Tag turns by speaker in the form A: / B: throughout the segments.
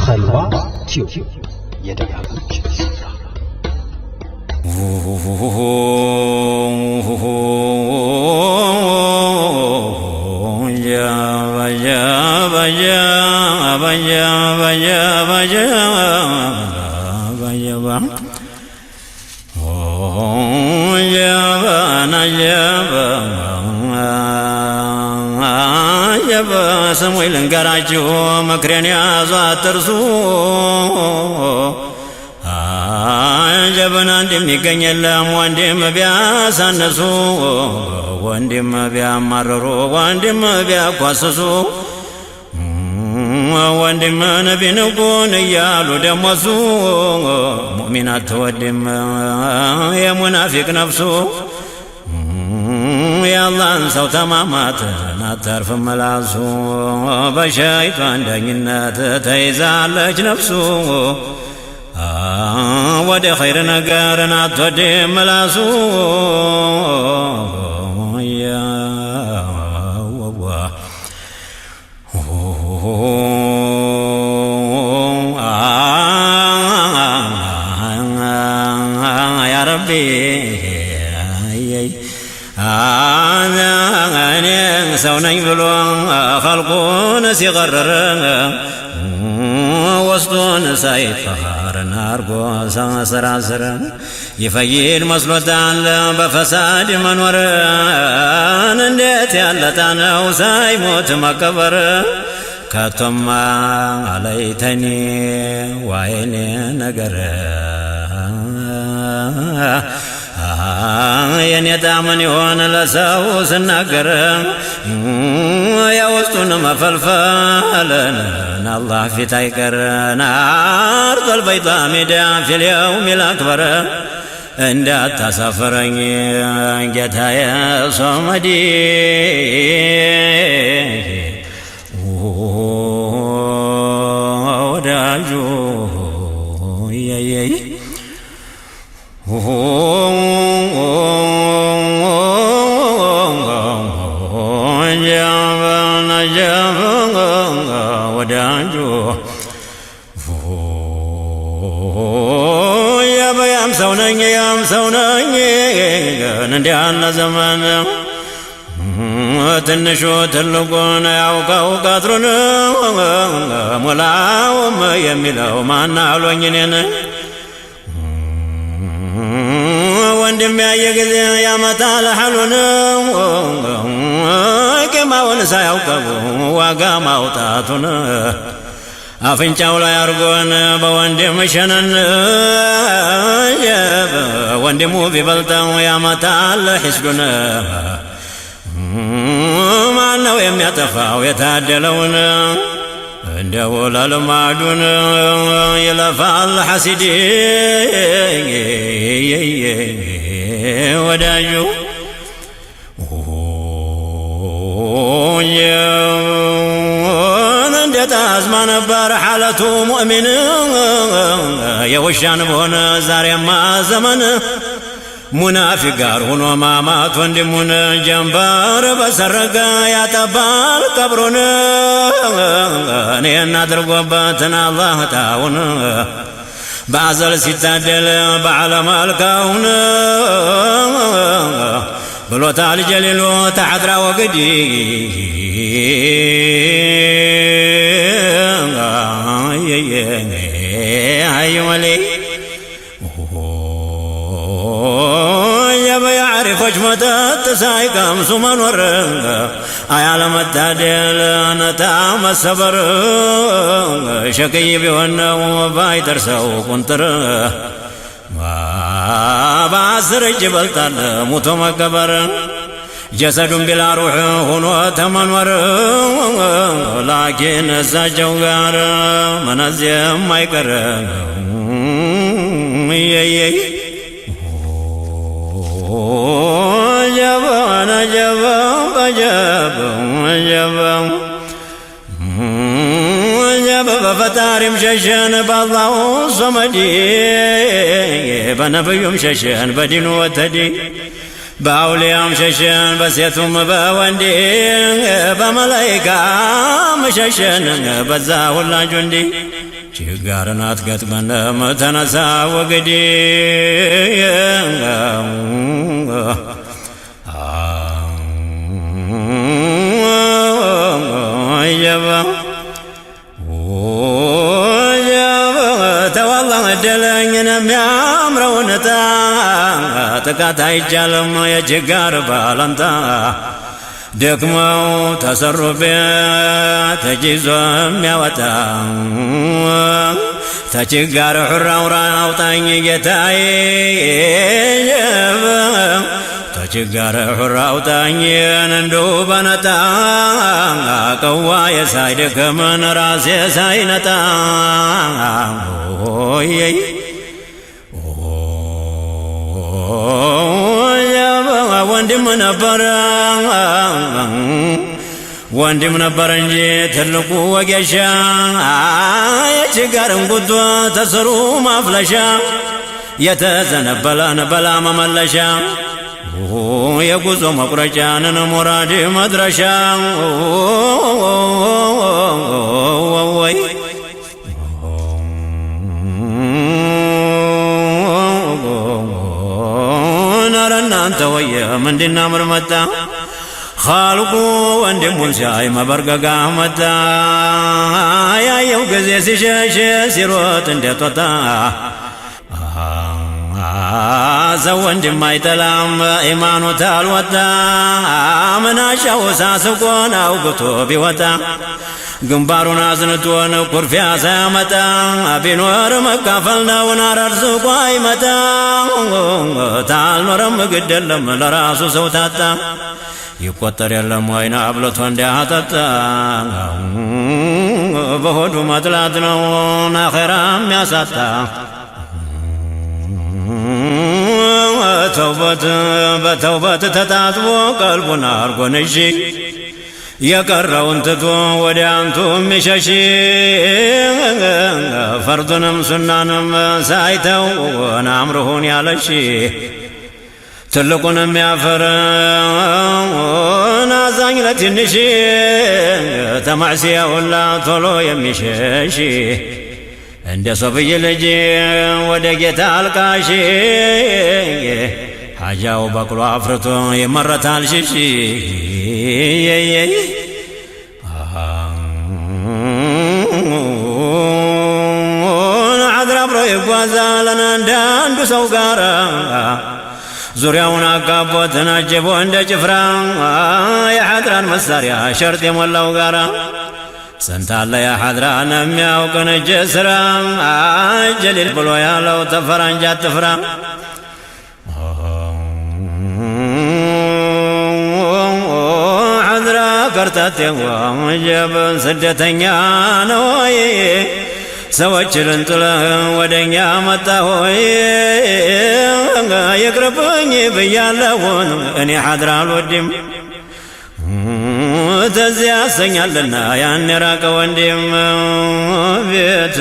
A: ኸልዋ ቲዩብ የደጋጎች ስፍራ
B: ሰሙኤል እንገራችሁ መክሬን ያዙ አትርሱ ጀበና እንደሚገኝ የለም ወንድም ቢያሳነሱ ወንድም ቢያማረሩ ወንድም ቢያኳስሱ ወንድም ነቢንኩን እያሉ ደሞሱ ሙእሚን አትወድም የሙናፊቅ ነፍሱ የአላህን ሰው ተማማትን አታርፍም መላሱ በሸይጣን ዳኝነት ተይዛለች ነፍሱ ወደ ኸይር ነገርን አትወድም መላሱ ያ ረቢ ሰው ነኝ ብሎ ኸልቁን ሲቀርር ወስጡን ሳይፈኻርን አርጎ ሰራስር ይፈይድ መስሎታል በፈሳድ መኖርን እንዴት ያለታ ነው ሳይሞት መቀበር ከቶማ አለይተኒ ዋይኔ ነገር የኔ ጣምን የሆነ ለሰው ስናገር የውስጡን መፈልፈልን አላህ ፊት አይቀርን አርض البيضاء ሜዳ في اليوم الأكبر እንዳታሳፍረኝ ጌታዬ ሶመዲ ወዳጁ ወዳጁ ያም ሰው ነኝ ያም ሰው ነኝ እንዲህ ያለ ዘመን ትንሹ ትልቁን ያውቀው ቀጥሩን ሞላውም የሚለው ማን አሎኝ እኔን ወንድም ያየ ጊዜ ያመጣል ሐሉን ቂማውን ሳያውቀው ዋጋ ማውጣቱን አፍንጫው ላይ አርጎን በወንድም ሸነን ወንድሙ ቢበልጠው ያመጣል ሒስዱን ማነው የሚያጠፋው የታደለውን እንደው ለልማዱን ይለፋል ሐሲድ ወዳጁ እንዴት አዝማ ነበር ሐለቱ ሙእሚን የውሻን በሆነ ዛሬማ ዘመን ሙናፊቅ ጋር ሆኖ ማማት ወንድሙን ጀንበር በሰረገ ያጠባል ቀብሩን እኔን አድርጎበትን አላህ ጣውን በአዘል ሲታደል በዓለም አልካውን ብሎታል ጀሊሉ ተሐድራ ወግዲ አዩመሌ የበያዕሪፎች መጠጥ ሳይቀምሱ መኖር አያለመታደል ነታ መሰበር ሸቅይ ቢሆን ነው ባይደርሰው ቁንጥር በአስር እጅ ይበልጣል ሙቶ መቀበር ጀሰዱን ቢላ ሩሕ ሆኖ ተመኖር ላኪን እሳቸው ጋር መነዚያም አይቀር ጀበና በፈጣሪም ሸሸን በአላሁ ሶመዲ በነብዩም ሸሸን በዲኑ ወተዲ በአውሊያም ሸሸን በሴቱም በወንዴ በመላይካም ሸሸን በዛ ሁላጁ እንዲ ችጋርን አትገጥመንም ተነሳ ወግዲ ተዋላህ እድለኝን የሚያምረውን ጥቃት አይቻልም የችጋር ባላንጣ ደክመው ተሰሩበት ተጅዞ የሚያወጣ ተችጋር ሑራ አውጣኝ ጌታዬ ተችጋር ሑራ አውጣኝ እንደው በነጣ ቀዋ የሳይደከመን ራሴ ሳይነጣ ወንድም ነበር እንጂ ትልቁ ወጌሻ የችጋርን ጉዶ ተስሩ ማፍለሻ የተዘነበለን በላ መመለሻ የጉዞ መቁረጫንን ሙራድ መድረሻ ወይ እናንተ ወየ ምንድና ምርመጣ ኻልቁ ወንድሙን ሲያይ መበርገጋ መጣ ያየው ጊዜ ሲሸሽ ሲሮጥ እንደጦጣ ሰው ወንድም አይጠላም ኢማኑ ታልወጣ ምናሻው ሳስቆን አውግቶ ቢወጣ ግንባሩን አዝንቶን ኩርፊያ ሳያመጣ ቢኖር መካፈል ነውን አራርዝቆ አይመጣ ታልኖረም ግድ የለም ለራሱ ሰው ታጣ ይቆጠር የለም ወይና አብለቶ እንዲያጠጣ በሆዱ መጥላት ነው አኼራም ያሳጣ በተውበት ተጣጥቦ ቀልቡን አርጎን እሺ የቀረውን ትቶ ወደ አንቱ የሚሸሽ ፈርዱንም ሱናንም ሳይተው አምርሁን ያለሽ ትልቁን የሚያፈር አዛኝ ለትንሽ ተማዕሲያ ሁላ ቶሎ የሚሸሽ እንደ ሶፍይ ልጅ ወደ ጌታ አልቃሽ ሐጃው በቅሎ አፍርቶ ይመረታል ሽሽ አድር አብሮ ይጓዛል አንዳንዱ ሰው ጋር ዙሪያውን አጋቦት ተናጀቦ እንደ ጭፍራ የሐድራን መሳሪያ ሸርጥ የሞላው ጋራ ሰንታለ የሐድራን የሚያውቅን እጅ ስራ ጀሊል ብሎ ያለው ተፈራንጃ ትፍራ ሐድራ ከርታቴዋ ጀብን ስደተኛ ነው ሰዎችን ጥለህ ወደኛ መጣ ሆይ ይቅርብኝ ብያለሁን እኔ ሐድራ አልወድም ተዚያ ያሰኛልና ያን የራቀ ወንድም ቤት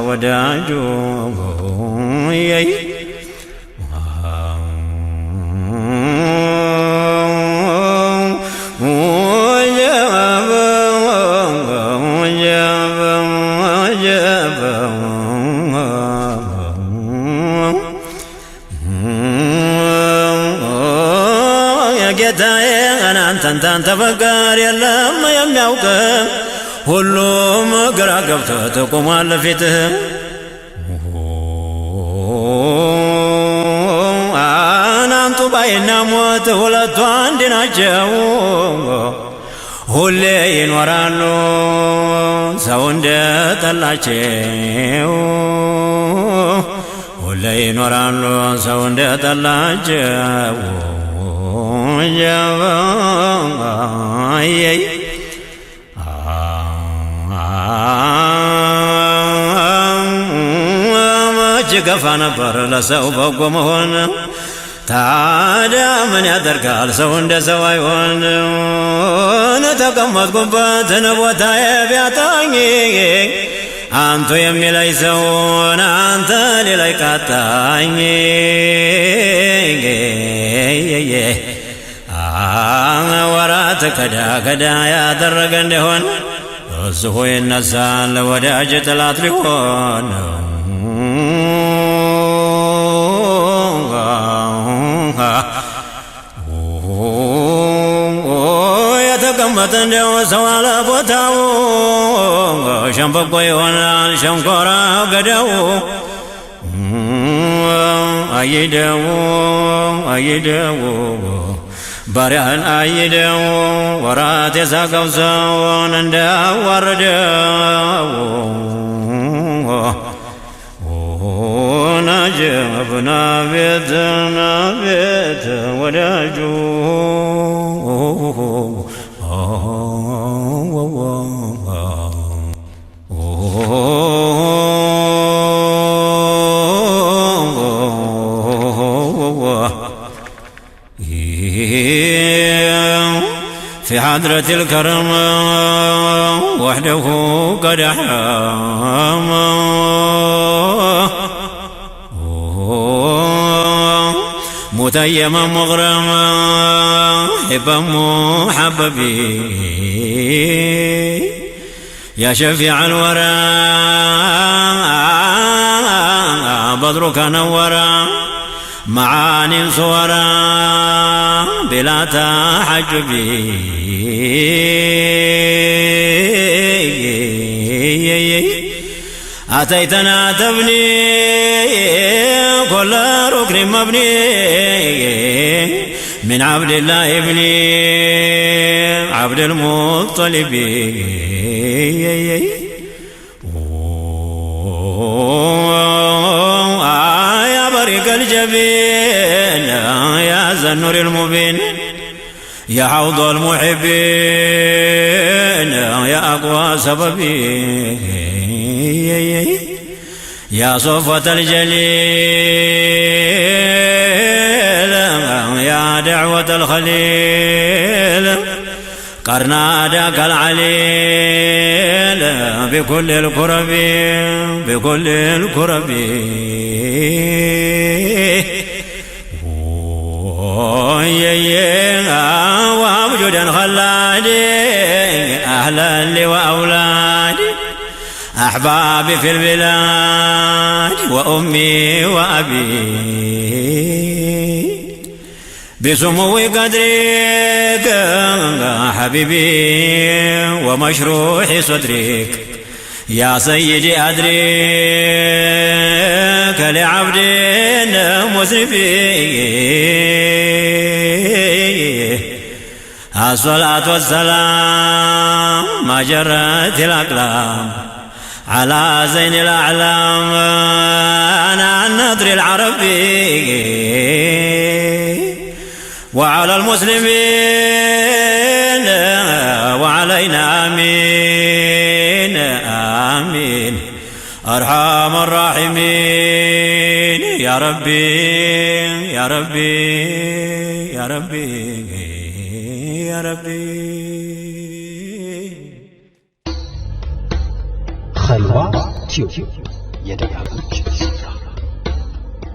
B: ወዳጁ ጌታዬ አንተን ተፈቀር የለም የሚያውቅ ሁሉም ግራ ገብቶት ቆሟል ፊትህ አናንቱ ባይና ሞት ሁለቱ አንድ ናቸው ሁሌ ይኖራሉ ሰው እንደጠላቸው ሁሌ ይኖራሉ ሰው እንደጠላቸው መች ገፋ ነበር ለሰው በጎ መሆን ታዲያ ምን ያደርጋል ሰው እንደ ሰው አይሆን ተቀመጥኩበትን ቦታዬ ቢያጣኝ አንቱ የሚለይ ሰውን አንተ ሌላይ ቃጣኝ ወራት ከዳ ያደረገ እንደሆን زهوي النسال وداجة الأطلقون يتقمت عنده سوال بوتاو شنفق ويوان شنكورا قدو أيدو برهن أيدو ورات يساقو سوان عنده وردو نجبنا بيت وداجو في حضرة الكرم وحده قد حام متيما مغرما حبا محببي يا شفيع الورى بدرك نورا معاني صورا بلا تحجبي أتيتنا تبني كل ركن مبني من عبد الله ابني عبد المطلب يا بريق الجبين يا ذا النور المبين يا حوض المحبين يا أقوى سببي يا صفة الجليل يا دعوة الخليل قرنادك العليل بكل الكرب بكل الكرب وابجدا خلادي أهلا لي وأولادي أحبابي في البلاد وأمي وأبي بسمو قدرك حبيبي ومشروح صدرك يا سيدي أدرك لعبد مسرفي الصلاة والسلام ما جرت الأقلام على زين الأعلام أنا النضر العربي وعلى المسلمين وعلينا آمين آمين أرحم الراحمين يا ربي يا ربي يا ربي يا ربي
A: خلوة تيوب يدعى